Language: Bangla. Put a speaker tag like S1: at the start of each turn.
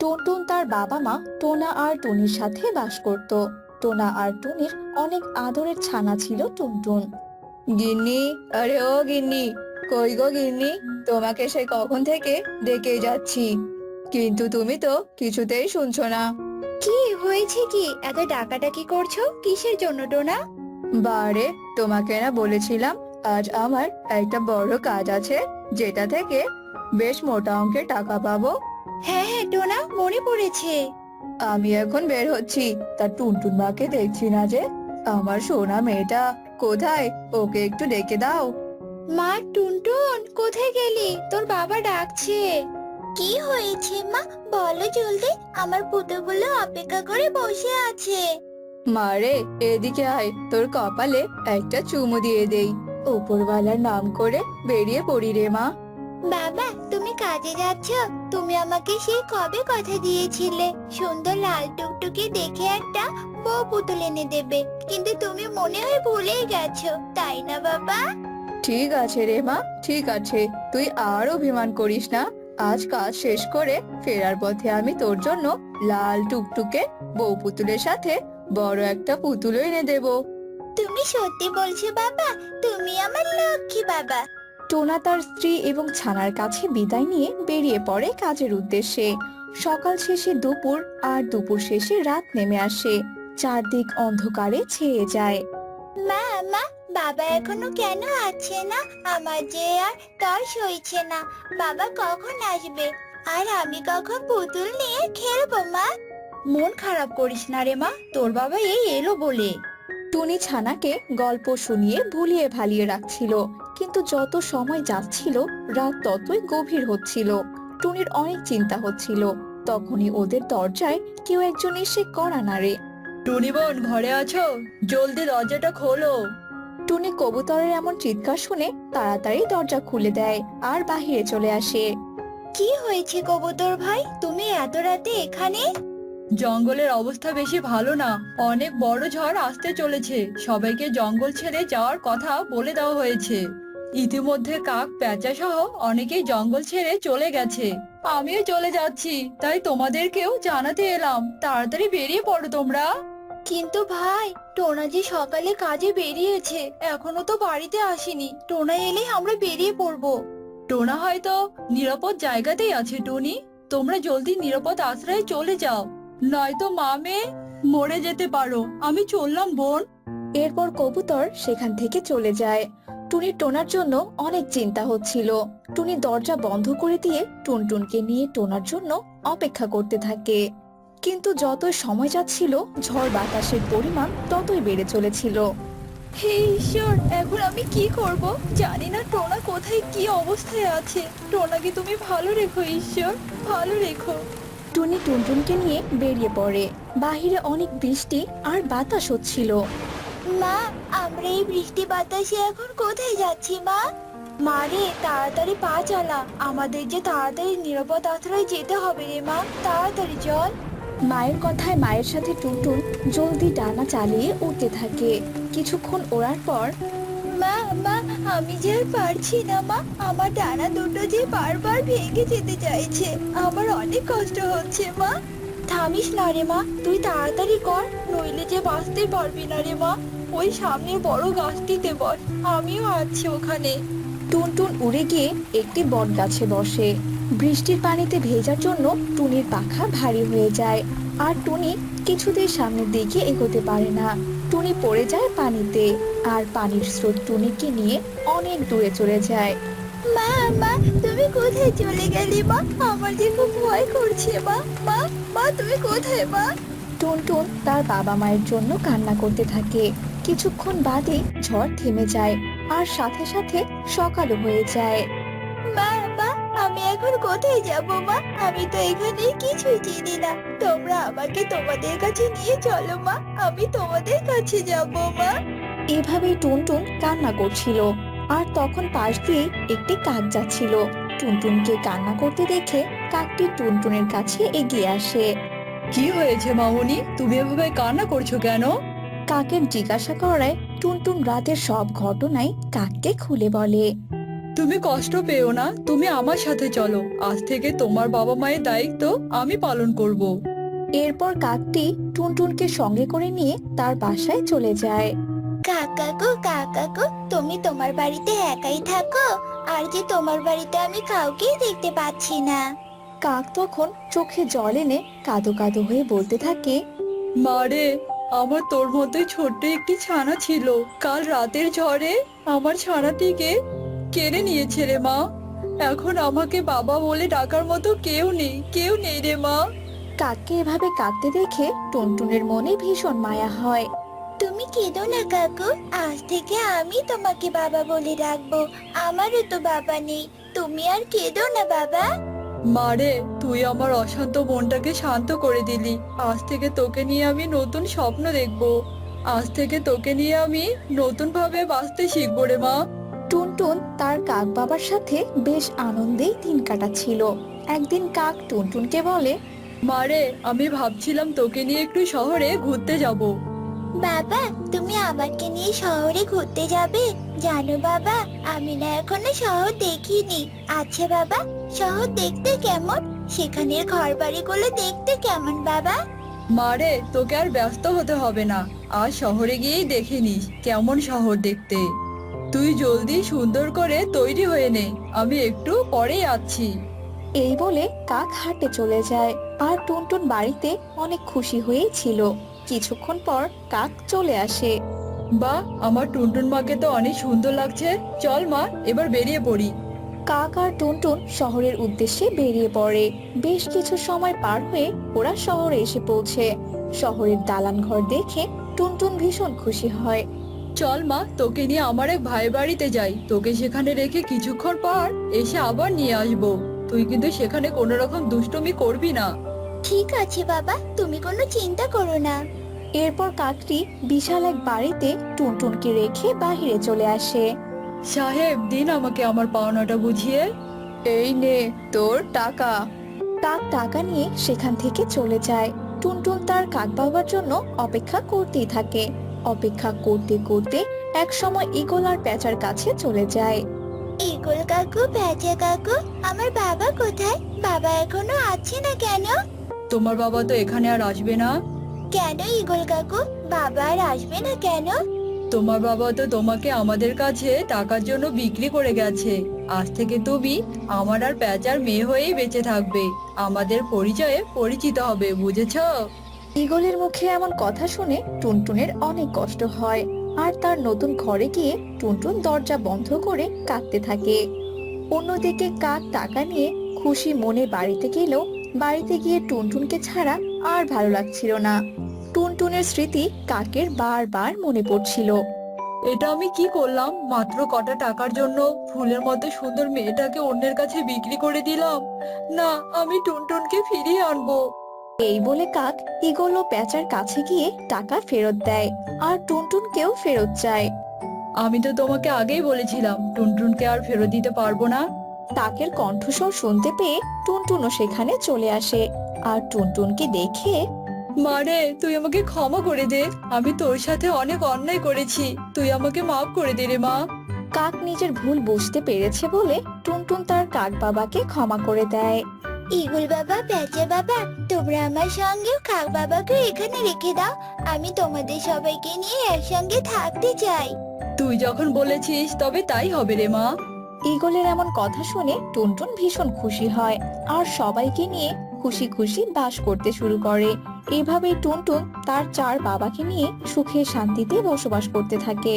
S1: টুনটুন তার বাবা মা টোনা আর টুনির সাথে বাস করত। টোনা আর টুনির অনেক আদরের ছানা ছিল টুনটুন। গিন্নি, আরে ও গিন্নি, কই গো গিন্নি, তোমাকে সে কখন থেকে ডেকে যাচ্ছি, কিন্তু তুমি তো কিছুতেই শুনছো না।
S2: কি হয়েছে? কি এত ডাকাডাকি করছো কিসের জন্য টোনা?
S1: বারে, তোমাকে না বলেছিলাম আজ আমার একটা বড় কাজ আছে, যেটা থেকে বেশ মোটা অঙ্কের টাকা পাবো।
S2: হ্যাঁ হ্যাঁ টোনা, মনে পড়েছে।
S1: আমি এখন বের হচ্ছি, তা টুনটুন মাকে দেখছি না যে। আমার সোনা মেয়েটা কোথায়, ওকে একটু ডেকে দাও।
S2: মা টুনটুন, কোথায় গেলি? তোর বাবা ডাকছে। কি হয়েছে মা, বলো জলদি, আমার পুতুগুলো অপেক্ষা করে বসে আছে।
S1: মারে, এদিকে আয়, তোর কপালে একটা চুমু দিয়ে দেই, উপরওয়ালার নাম করে বেরিয়ে পড়ি রে মা।
S2: বাবা, তুমি কাজে যাচ্ছ? তুমি আমাকে সেই কবে কথা দিয়েছিলে সুন্দর লাল টুকটুকে দেখে একটা বউ পুতুল এনে দেবে, কিন্তু তুমি মনে হয় ভুলেই গেছো, তাই না বাবা?
S1: ঠিক আছে রে মা, ঠিক আছে, তুই আর অভিমান করিস না। আজ কাজ শেষ করে ফেরার পথে আমি তোর জন্য লাল টুকটুকে বউ পুতুলের সাথে বড় একটা পুতুল এনে দেবো।
S2: তুমি সত্যি বলছো বাবা? তুমি আমার লক্ষ্মী বাবা।
S1: টোনা তার স্ত্রী এবং ছানার কাছে বিদায় নিয়ে বেরিয়ে পড়ে কাজের উদ্দেশ্যে। সকাল শেষে দুপুর, আর দুপুর শেষে রাত নেমে আসে। চারদিক অন্ধকারে ছেয়ে যায়।
S2: মা মা, বাবা এখনো কেন আসছে না? আমার যে আর তর সইছে না। বাবা কখন আসবে? আর আমি কখন পুতুল নিয়ে খেলবো মা? মন খারাপ করিস না রে মা, তোর বাবা এই এলো বলে।
S1: টুনি ছানাকে গল্প শুনিয়ে ভুলিয়ে ভালিয়ে রাখছিল, কিন্তু যত সময় যাচ্ছিল রাত ততই গভীর হচ্ছিল। টুনির অনেক চিন্তা হচ্ছিল। তখনই ওদের দরজায় কেউ একজন এসে কড়া নাড়ে। টুনি বোন, ঘরে আছো? জলদি দরজাটা খোলো। টুনি কবুতরের এমন চিৎকার শুনে তাড়াতাড়ি দরজা খুলে দেয় আর বাহিরে চলে আসে।
S2: কি হয়েছে কবুতর ভাই, তুমি এত রাতে এখানে?
S1: জঙ্গলের অবস্থা বেশি ভালো না, অনেক বড় ঝড় আসতে চলেছে, সবাইকে জঙ্গল ছেড়ে যাওয়ার কথা বলে দেওয়া হয়েছে। ইতিমধ্যে কাক, পেঁচা সহ অনেকেই জঙ্গল ছেড়ে চলে গেছে। আমিও চলে যাচ্ছি, তাই তোমাদেরকেও জানাতে এলাম, তাড়াতাড়ি বেরিয়ে পড়ো তোমরা।
S2: কিন্তু ভাই, টোনা যে সকালে কাজে বেরিয়েছে, এখনো তো বাড়িতে আসেনি। টোনা এলে আমরা বেরিয়ে পড়বো।
S1: টোনা হয়তো নিরাপদ জায়গাতেই আছে টুনি, তোমরা জলদি নিরাপদ আশ্রয়ে চলে যাও, নয়তো মা মেয়ে মরে যেতে পারো। আমি চললাম বোন। এরপর কবুতর সেখান থেকে চলে যায়। টুনির টোনার জন্য অনেক চিন্তা হচ্ছিল। টুনি দরজা বন্ধ করে দিয়ে টুনটুনকে নিয়ে টোনার জন্য অপেক্ষা করতে থাকে। কিন্তু যতই সময় যাচ্ছিল ঝড় বাতাসের পরিমাণ ততই বেড়ে চলেছিল।
S2: হে ঈশ্বর, এখন আমি কি করব? জানি না টোনা কোথায়, কি অবস্থায় আছে। টোনাকে তুমি ভালো রেখো ঈশ্বর, ভালো রেখো।
S1: টুনি টুনটুনকে নিয়ে বেরিয়ে পড়ে। বাহিরে অনেক বৃষ্টি আর বাতাস হচ্ছিল।
S2: মা, আমরা এই বৃষ্টি বাতাসে এখন কোথায় যাচ্ছি মা? মা রে, তাড়াতাড়ি পা চালা, আমাদের যে তাড়াতাড়ি নিরাপদ আশ্রয়ে যেতে হবে রে মা, তাড়াতাড়ি চল।
S1: মায়ের কথায় মায়ের সাথে টুনটুন জলদি ডানা চালিয়ে উঠতে থাকে। কিছুক্ষণ ওড়ার পর
S2: মা মা, আমি যে আর পারছি না মা, আমার ডানা দুটো যে বারবার ভেঙে যেতে চাইছে, আমার অনেক কষ্ট হচ্ছে মা। থামিস না রে মা, তুই তাড়াতাড়ি কর, নইলে যে বাঁচতে পারবি না রে মা। ওই সামনে বড় গাছটিতে বস, আমিও আছি ওখানে।
S1: টুনটুন উড়ে গিয়ে একটি বট গাছে বসে। বৃষ্টির পানিতে ভেজার জন্য টুনির পাখা ভারী হয়ে যায়, আর টুনি কিছুতেই সামনের দিকে এগোতে পারে না। টুনি পড়ে যায় পানিতে, আর পানির স্রোত টুনিকে নিয়ে অনেক দূরে চলে যায়।
S2: মা মা, তুমি কোথায় চলে গেলি মা? আমার যে খুব ভয় করছে মা। মা মা, তুমি কোথায় মা?
S1: টুনটুন তার বাবা মায়ের জন্য কান্না করতে থাকে। কিছুক্ষণ বাদে ঝড় থেমে যায়, আর সাথে সাথে সকালও হয়ে যায়।
S2: মা মা, আমি এখন কোথায় যাব মা? আমি তো এখানে কিছুই চিনি না। তোমরা আমাকে তোমাদের কাছে নিয়ে চলো মা, আমি তোমাদের কাছে যাব মা।
S1: এভাবেই টুনটুন কান্না করছিল, আর তখন পাশ দিয়ে একটি কাক যাচ্ছিল। টুনটুনকে কান্না করতে দেখে কাকটি টুনটুনের কাছে এগিয়ে আসে। কি হয়েছে মামুনি, তুমি এভাবে কান্না করছো কেন? কাকের জিজ্ঞাসা করায় টুনটুন রাতের সব ঘটনাই কাককে খুলে বলে। তুমি কষ্ট পেও না, তুমি আমার সাথে চলো। আজ থেকে তোমার বাবা মায়ের দায়িত্ব আমি পালন করব।
S2: এরপর কাকটি টুনটুনকে সঙ্গে করে নিয়ে তার বাসায় চলে যায়। কাকাকু, তুমি তোমার বাড়িতে একাই থাকো, আর যে তোমার বাড়িতে আমি কাউকেই দেখতে পাচ্ছি না। কাক তখন চোখে জল এনে কাঁদো কাঁদো হয়ে বলতে থাকে,
S1: মারে, আমার তোর মতোই ছোট্ট একটি ছানা ছিল। কাল রাতের ঝড়ে আমার ছানাটিকে কেড়ে নিয়েছে রে মা। এখন আমাকে বাবা বলে ডাকার মতো কেউ নেই রে মা।
S2: কাককে এভাবে কাঁদতে দেখে টুনটুনের মনে ভীষণ মায়া হয়। তুমি কেঁদো না কাকু, আজ থেকে আমি তোমাকে বাবা বলে ডাকবো। আমারও তো বাবা নেই, তুমি আর কেঁদো না বাবা।
S1: মারে, তুই আমার অশান্ত মনটাকে শান্ত করে দিলি। আজ থেকে তোকে নিয়ে আমি নতুন স্বপ্ন দেখবো। আজ থেকে তোকে নিয়ে আমি নতুন ভাবে বাঁচতে শিখবো রে মা।
S2: টুনটুন তার কাক বাবার সাথে বেশ আনন্দেই দিন কাটাচ্ছিল। একদিন কাক টুনটুনকে বলে,
S1: মারে, আমি ভাবছিলাম তোকে নিয়ে একটু শহরে ঘুরতে যাব।
S2: বাবা, তুমি আমাকে নিয়ে শহরে ঘুরতে যাবে? জানো বাবা, আমি না এখনো শহর দেখিনি। আচ্ছা বাবা, শহর দেখতে কেমন? সেখানের ঘর বাড়িগুলো দেখতে কেমন বাবা?
S1: মারে, তোকে আর ব্যস্ত হতে হবে না। আজ শহরে গিয়েই দেখে নিস কেমন শহর দেখতে। তুই জলদি সুন্দর করে তৈরি হয়ে নে, আমি একটু পরেই আসছি।
S2: এই বলে কাক হাঁটে চলে যায়, আর টুনটুন বাড়িতে অনেক খুশি হয়েই ছিল। কিছুক্ষণ পর কাক চলে আসে।
S1: বাহ, আমার টুনটুন মাকে তো অনেক সুন্দর লাগছে। চল মা, এবার বেরিয়ে পড়ি।
S2: কাক আর টুনটুন শহরের উদ্দেশ্যে বেরিয়ে পড়ে। বেশ কিছু সময় পার হয়ে ওরা শহরে এসে পৌঁছে। শহরের দালান ঘর দেখে টুনটুন ভীষণ খুশি হয়।
S1: চল মা, তোকে নিয়ে আমার এক ভাই বাড়িতে যাই। তোকে সেখানে রেখে কিছুক্ষণ পর এসে আবার নিয়ে আসবো। তুই কিন্তু সেখানে কোনো রকম দুষ্টুমি করবি না।
S2: ঠিক আছে বাবা, তুমি কোনো চিন্তা করো না। এরপর কাকটি বিশাল এক বাড়িতে টুনটুনকে রেখে বাহিরে চলে আসে।
S1: সাহেব, দিন আমাকে আমার পাওনাটা বুঝিয়ে। এই নে তোর টাকা।
S2: কাক টাকা নিয়ে সেখান থেকে চলে যায়। টুনটুন তার কাক বাবার জন্য অপেক্ষা করতেই থাকে। অপেক্ষা করতে করতে এক সময় ঈগল আর প্যাঁচার কাছে চলে যায়। ঈগল কাকু, প্যাঁচা কাকু, আমার বাবা কোথায়? বাবা এখনো আছে না কেন?
S1: তোমার বাবা তো এখানে আর আসবে না।
S2: কেন ঈগল কাকু, বাবা আর আসবে না কেন?
S1: তোমার বাবা তো তোমাকে আমাদের কাছে টাকার জন্য বিক্রি করে গেছে। আজ থেকে তুমি আমার আর প্যাঁচার মেয়ে হয়েই বেঁচে থাকবে। আমাদের পরিচয়ে পরিচিত হবে, বুঝেছো?
S2: ঈগলের মুখে এমন কথা শুনে টুনটুনের অনেক কষ্ট হয়, আর তার নতুন ঘরে গিয়ে টুনটুন দরজা বন্ধ করে কাঁদতে থাকে। অন্যদিকে কাক টাকা নিয়ে খুশি মনে বাড়িতে গেলেও বাড়িতে গিয়ে টুনটুনকে ছাড়া আর ভালো লাগছিল না। টুনটুনের স্মৃতি কাকের বারবার মনে পড়ছিল।
S1: এটা আমি কি করলাম? মাত্র কটা টাকার জন্য ফুলের মতো সুন্দর মেয়েটাকে অন্যের কাছে বিক্রি করে দিলাম। না, আমি টুনটুনকে ফিরিয়ে আনবো।
S2: এই বলে কাক ঈগল ও প্যাঁচার কাছে গিয়ে টাকা ফেরত দেয়, আর টুনটুনকেও ফেরত চায়।
S1: আমি তো তোমাকে আগেই বলেছিলাম টুনটুনকে আর ফেরত দিতে পারবো না।
S2: কাকের কণ্ঠস্বর শুনতে পেয়ে টুনটুনও সেখানে চলে আসে, আর টুনটুনকে দেখে,
S1: মারে, তুই আমাকে ক্ষমা করে দে। আমি তোর সাথে অনেক অন্যায় করেছি। তুই আমাকে মাফ করে দে রে মা।
S2: কাক নিজের ভুল বুঝতে পেরেছে বলে টুনটুন তার কাক বাবাকে ক্ষমা করে দেয়। ঈগল বাবা, প্যাঁচা বাবা, তোমরা আমার সঙ্গে কাক বাবাকে এখানে রেখে দাও। আমি তোমাদের সবাইকে নিয়ে একসঙ্গে থাকতে চাই।
S1: তুই যখন বলেছিস তবে তাই হবে রে মা।
S2: ঈগলের এমন কথা শুনে টুনটুন ভীষণ খুশি হয়, আর সবাইকে নিয়ে খুশি খুশি বাস করতে শুরু করে। এভাবেই টুনটুন তার চার বাবাকে নিয়ে সুখে শান্তিতে বসবাস করতে থাকে।